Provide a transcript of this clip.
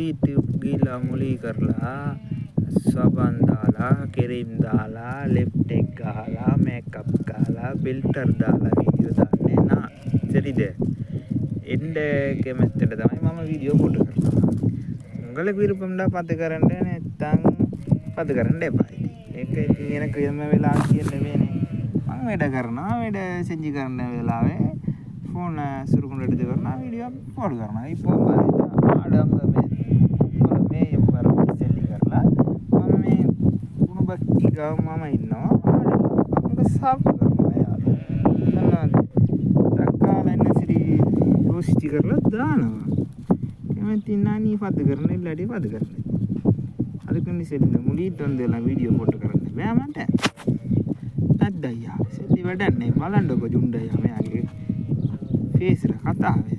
YouTube ගිහලා මුලී කරලා සබන් දාලා ක්‍රීම් දාලා ලිප්ස්ටික් ගහලා මේකප් ගහලා ෆිල්ටර් දාලා වීඩියෝ දාන්නේ නා சரிද එන්න කැමැත්තට තමයි මම වීඩියෝ පොඩ කරනවා உங்களுக்கு விருப்பம்டா பார்த்து කරන්න නැත්නම් பார்த்து කරන්න එපා ඒක எனக்கு එම වෙලා කියන්න වෙන්නේ මම වැඩ කරනවා වැඩ செஞ்சு කරන වෙලාවේ ෆෝන් සුරුකුණ எடுத்து කරනවා වීඩියෝ අප්ලෝඩ් කරනවා இப்போ ආඩංග මේ වරම සෙල්ලි කරලා මම මේ කුණු බක්ටි ගාව මම ඉන්නවා ඒක සාප් කරනවා යාර තක්කාල එන්න සිරි රෝස්ටි කරලා දානවා කැමති නැණි පද කරන ඉල්ලඩි පද කරන அதுக்கு செல்லுங்க முழிட்டு வந்து எல்லாம் வீடியோ போட்டு කරන්න බෑ මට නැද්ද අයියා සෙල්ලි වැඩන්නේ බලන්නකො ජුණ්ඩ අයියා මෙයාගේ ෆේස් එක කතාවේ